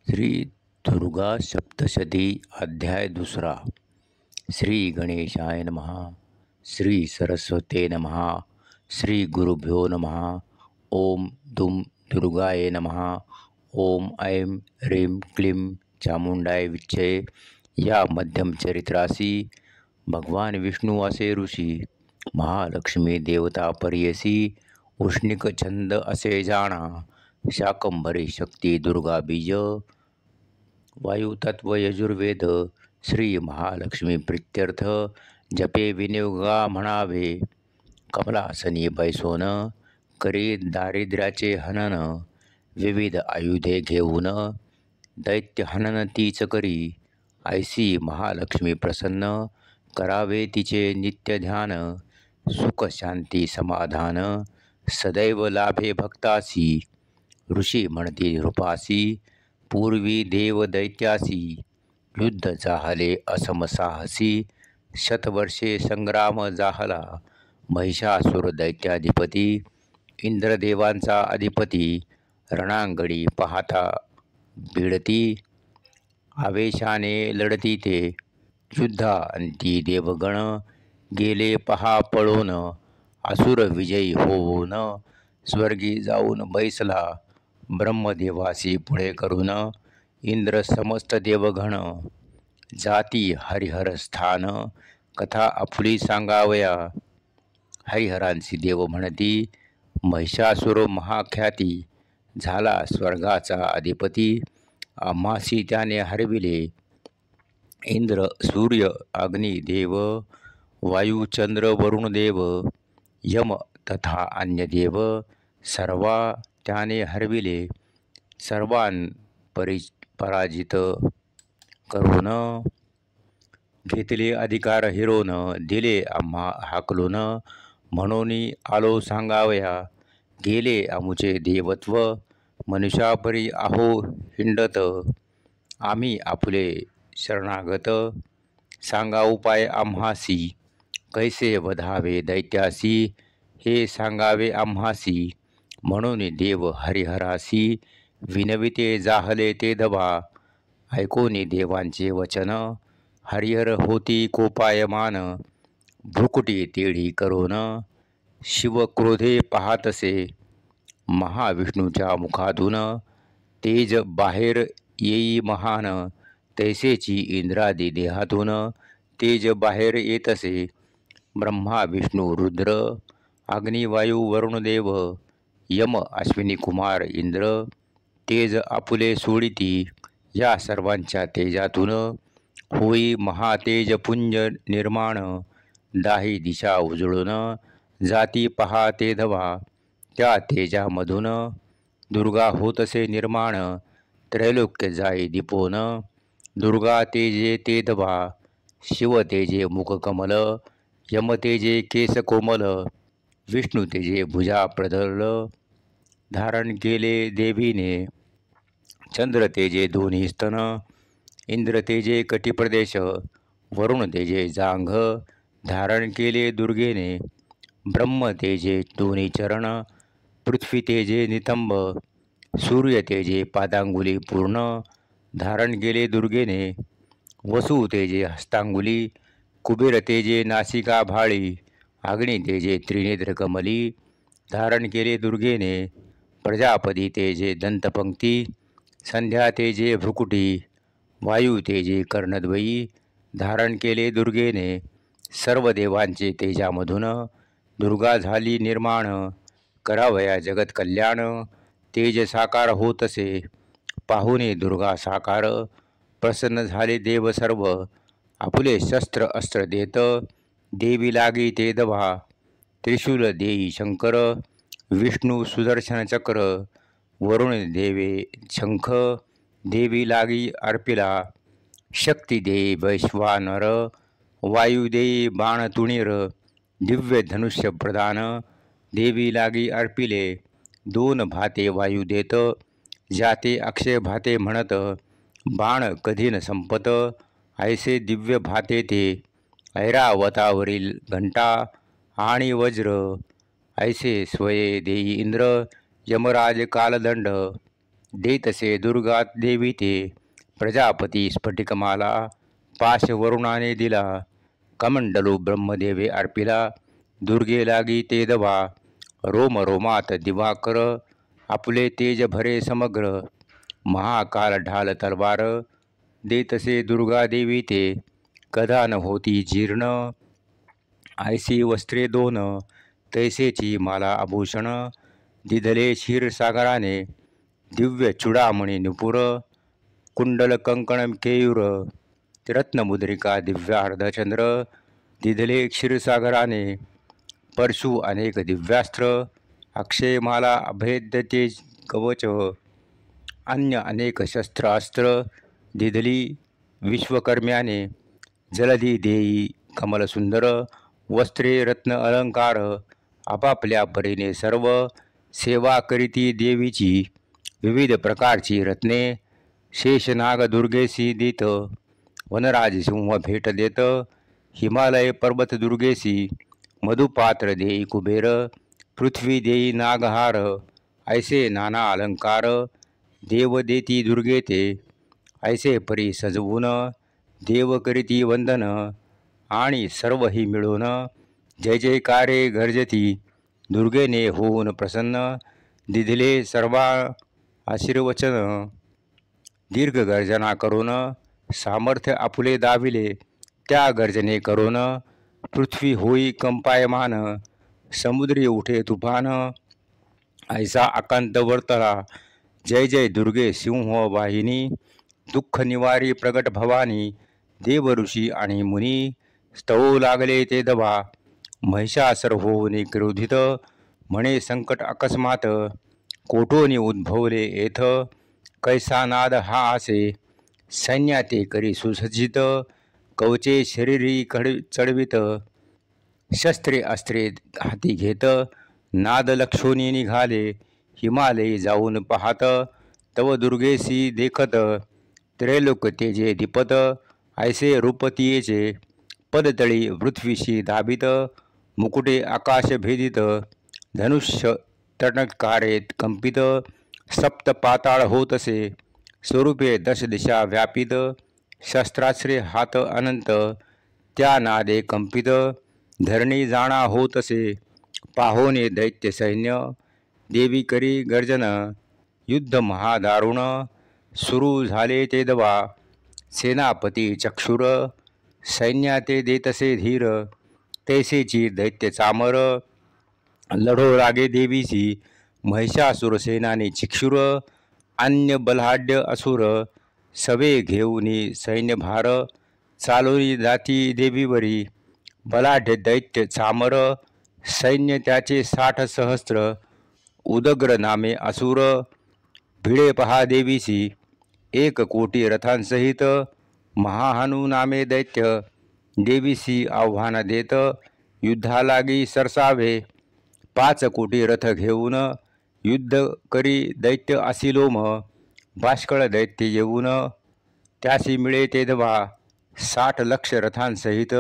श्री दुर्गा सप्तशती अध्याय दुसरा. श्री गणेशाय नमः. श्री सरस्वते नमः. श्री गुरुभ्यो नमः. ओम दुम दुर्गाये नमः. ओम ऐं ह्रीं क्लीं चामुंडाय विच्चे. या मध्यम चरित्रासी भगवान विष्णू असे ऋषी, महालक्ष्मी देवता पर्यसी, उष्णिक छंद असे जाणा, शाकंभरी शक्ती दुर्गा बीज, वायु तत्व यजुर्वेद, श्री महालक्ष्मी प्रित्यर्थ, जपे विनियोगा म्हणावे, कमलासनी बैसोन, करी दारिद्र्याचे हनन, विविध आयुधे घेऊन, दैत्य हनन तीच करी, ऐसी महालक्ष्मी प्रसन्न, करावे तिचे नित्य ध्यान, सुख शांती समाधान, सदैव लाभे भक्तासी, ऋषी म्हणती रूपासी, पूर्वी देव दैत्यासी, युद्ध जाहले असमसाहसी, शतवर्षे संग्राम जाहला, महिषासुर दैत्याधिपती, इंद्रदेवांचा अधिपती, रणांगणी पाहता भिडती, आवेशाने लढती ते, युद्धा अंती देवगण, गेले पहा पळून, असुर विजयी होऊन, स्वर्गी जाऊन बैसला, ब्रह्मदेवासी पुढे करून, इंद्र समस्त देवगण, जाती हरिहर स्थान, कथा आपुली सांगावया, हरिहरांची देव म्हणती, महिषासुर महाख्याती, झाला स्वर्गाचा अधिपती, आम्हासी त्याने हरविले, इंद्र सूर्य अग्नी देव, वायू चंद्र वरुण देव, यम तथा अन्य देव, सर्वा त्याने हरविले, सर्वान पराजित करून, घेतले अधिकार हिरोन, दिले आम्हा हाकलून, म्हणून आलो सांगावया, गेले आमुचे देवत्व, मनुष्यापरी आहो हिंडत, आम्ही आपुले शरणागत, सांगा उपाय आम्हासी, कैसे वधावे दैत्यासी, हे सांगावे आम्हासी, म्हणून देव हरिहरासी, विनविते जाहले ते दबा, ऐकोनी देवांचे वचन, हरिहर होती कोपायमान, भ्रुकुटी तेढी करोन, शिव क्रोधे पाहतसे, महाविष्णूच्या मुखातून, तेज बाहेर येई महान, तैसेची इंद्रादी देहातून, तेज बाहेर येतसे, ब्रह्मा विष्णू रुद्र, अग्निवायू वरुणदेव, यम अश्विनी कुमार इंद्र, तेज आपुले सोडिती, या सर्वांच्या तेजातून, होई महातेजपुंज निर्माण, दाही दिशा उजळून, जाती पहा ते धवा, त्या तेजामधून, दुर्गा होतसे निर्माण, त्रैलोक्य जाई दीपोन, दुर्गा तेजे ते धवा, शिव तेजे मुखकमल, यम तेजे केस कोमल, विष्णू तेजे भुजा प्रदल, धारण केले देवीने, चंद्र तेजे दोन्ही स्तन, इंद्र तेजे कटिप्रदेश, वरुण तेजे जांघ, धारण केले दुर्गेने, ब्रह्म तेजे दोन्ही चरण, पृथ्वी तेजे नितंब, सूर्य तेजे पादांगुली पूर्ण, धारण केले दुर्गेने, वसु तेजे हस्तांगुली, कुबेर तेजे नासिका भाळी, अग्नी तेजे त्रिनेत्र कमली, धारण केले दुर्गेने, प्रजापती तेजे दंतपंक्ती, संध्या तेजे भ्रुकुटी, वायू तेजे कर्णद्वयी, धारण केले दुर्गेने, सर्व देवांचे तेजामधून, दुर्गा झाली निर्माण, करावया जगत कल्याण, तेज साकार होतसे, पाहुणे दुर्गा साकार, प्रसन्न झाले देव सर्व, आपुले शस्त्र अस्त्र देत, देवी लागी ते दभा, त्रिशूल देई शंकर, विष्णू सुदर्शन चक्र, वरुण देवे शंख, देवी लागी अर्पिला, शक्ती देई वैश्वानर, वायू देई बाण तुणीर, दिव्य धनुष्य प्रदान, देवी लागी अर्पिले, दोन भाते वायू देत, जाते अक्षय भाते म्हणत, बाण कधी न संपत, ऐसे दिव्य भाते ते, ऐरावतावरील घंटा आणि वज्र, ऐसे स्वये देई इंद्र, यमराज कालदंड, देतसे दुर्गा देवी ते प्रजापती स्फटिकमाला पाश वरुणाने दिला कमंडलू ब्रह्मदेवे अर्पिला दुर्गे लागी ते दवा रोम रोमात दिवाकर आपुले तेज भरे समग्र महाकाल ढाल तलवार देतसे दुर्गा देवी ते कदा न होती जीर्ण ऐसी वस्त्रे दोन तैसेची माला आभूषण दिधले क्षीरसागराने दिव्य चुडामणी नुपुर कुंडल कंकण केयूर रत्नमुद्रिका दिव्यार्धचंद्र दिधले क्षीरसागराने परशु अनेक दिव्यास्त्र अक्षयमाला अभेद्य तेज कवच अन्य अनेक शस्त्रास्त्र दिधली विश्वकर्म्याने जलधी देई कमलसुंदर वस्त्रे रत्न अलंकार आपापल्या परीने सर्व सेवा करीती देवीची विविध प्रकारची रत्ने शेषनाग दुर्गेसी देत वनराज सिंह भेट देत हिमालय पर्वत दुर्गेसी मधुपात्र देई कुबेर पृथ्वी देई नागहार ऐसे नाना अलंकार देव देती दुर्गे ते ऐसे परी सजवून देव करीती वंदन आणि सर्वही मिळून जय जयकारे गर्जती दुर्गेने होऊन प्रसन्न दिधले सर्वा आशीर्वचन दीर्घ गर्जना करून सामर्थ्य आपुले दाविले त्या गर्जने करून पृथ्वी होई कंपायमान समुद्री उठे तुफान ऐसा अकांत वर्तला जय जय दुर्गे सिंह वाहिनी दुःख निवारी प्रगट भवानी देव ऋषी आणि मुनी स्तवू लागले ते दवा महिषासुर होऊन क्रोधित म्हणे संकट अकस्मात कोठोनी उद्भवले येथ कैसा नाद हा आसे सैन्याते करी सुसज्जित कवचे शरीरी चढवित शस्त्रे अस्त्रे हाती घेत नाद लक्षोनी निघाले हिमालयी जाऊन पाहत तव दुर्गेसी देखत त्रैलोक तेजे दीपत ऐसे रूपतीयेचे पदतळी पृथ्वीशी दाबित मुकुटे आकाश भेदित धनुष्य तटकारेत कंपित सप्त पाताळ होतसे स्वरूपे दश दिशा व्यापित शस्त्रास्त्रे हात अनंत त्या नादे कंपित धरणी जाणा होतसे पाहोने दैत्य सैन्य देवी करी गर्जन युद्ध महादारुण सुरू झाले ते दवा सेनापती चक्षुर सैन्याते देतसे धीर तैसेची दैत्य चामर लढो लागे देवीची महिषासुर सेनानी चिक्षुर अन्य बलाढ्य असुर सवे घेऊनी सैन्यभार चालोनी जाती देवीवरी बलाढ्य दैत्य चामर सैन्य त्याचे 60 सहस्त्र उदग्र नामे असुर भिडे पहा देवीसी 1 कोटी रथांसहित महाहनु नामे दैत्य देवीसी आव्हान देत युद्धालागी सरसावे 5 कोटी रथ घेऊन युद्ध करी दैत्य असिलोम बाष्कळ दैत्य येऊन त्यासी मिळे ते दवा 60 लक्ष रथांसहित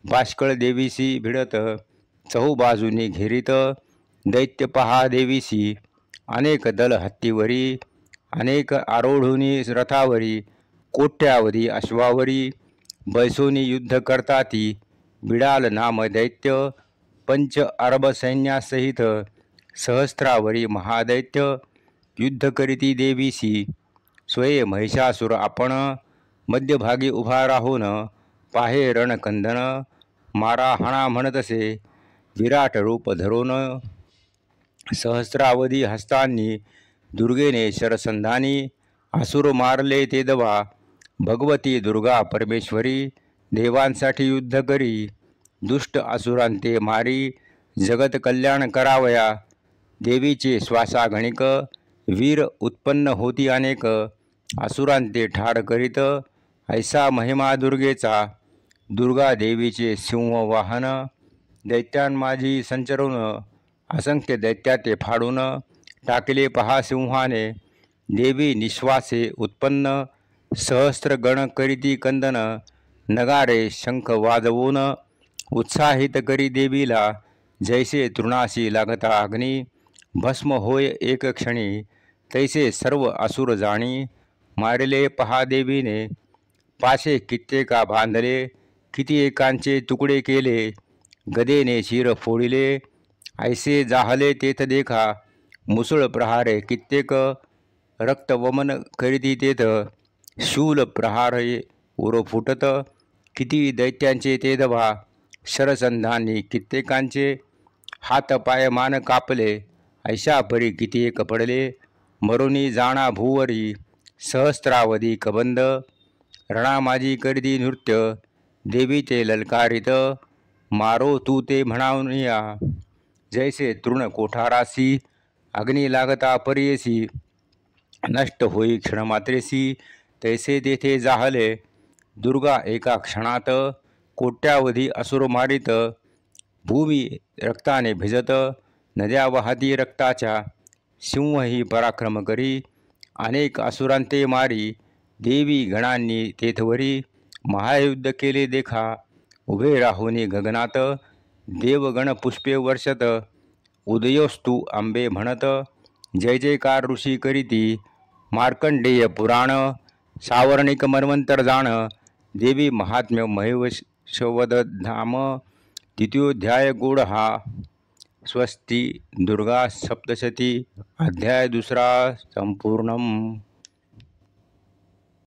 बाष्कळ देवीसी भिडत चहूबाजूनी घेरीत दैत्य पहा देवीसी अनेक दल हत्तीवरी अनेक आरोढुनी रथावरी कोट्यावधी अश्वावरी बैसोनी युद्ध करताती बिडाल नाम दैत्य 5 अरब सैन्यासहित सहस्त्रावरी महादैत्य युद्ध करीती देवीसी स्वये महिषासुर आपण मध्यभागी उभा राहून पाहे रणकंदन मारा हाणा म्हणतसे विराट रूप धरून सहस्रावधी हस्तांनी दुर्गेने शरसंधानी असुर मारले ते दवा भगवती दुर्गा परमेश्वरी देवांसाठी युद्ध करी दुष्ट असुरांते मारी जगत कल्याण करावया देवीचे श्वासागणिक वीर उत्पन्न होती अनेक असुरांते ठार करीत ऐसा महिमा दुर्गेचा दुर्गा देवीचे सिंह वाहन दैत्यांमाझी संचरून असंख्य दैत्याते फाडून टाकले पहा सिंहाने देवी निश्वासे उत्पन्न सहस्त्र गण करीती कंदन नगारे शंख वाजवून उत्साहित करी देवीला जैसे तृणाशी लागता अग्नी भस्म होय एक क्षणी तैसे सर्व असुर जाणी, मारिले पहा देवीने, पाशे कित्येका बांधले, किती एकांचे तुकडे केले, गदेने शिर फोडिले, ऐसे जाहले तेथ देखा, मुसळ प्रहारे कित्येक, रक्तवमन करीती तेथ, शूल प्रहारे उर फुटत, किती दैत्यांचे ते दभा, शरसंधानी कित्येकांचे, हात पाय मान कापले, ऐशा परी किती एक पडले, मरुनी जाणा भूवरी, सहस्त्रावधी कबंद, रणामाजी करीती नृत्य, देवी ते ललकारित, मारो तू ते म्हणावनिया, जैसे तृण कोठारासी, अग्नी लागता परियसी, नष्ट होई क्षणमात्रेसी, तैसे तेथे जाहले, दुर्गा एका क्षणात, कोट्यावधी असुर मारित, भूमी रक्ताने भिजत, नद्या वाहती रक्ताच्या, सिंहही पराक्रम करी, अनेक असुरांते मारी, देवी गणांनी तेथवरी, महायुद्ध केले देखा, उभे राहुनी गगनात, देवगण पुष्पे वर्षत, उदयोस्तु अंबे म्हणत, जय जयकार ऋषी करीती, मार्कंडेय पुराण, सावर्णिक मन्वंतर जाण, देवी महात्म्य महिषवद धाम, द्वितीयोध्याय गूढ हा. स्वस्ति. दुर्गा सप्तशती. अध्याय दुसरा संपूर्णम.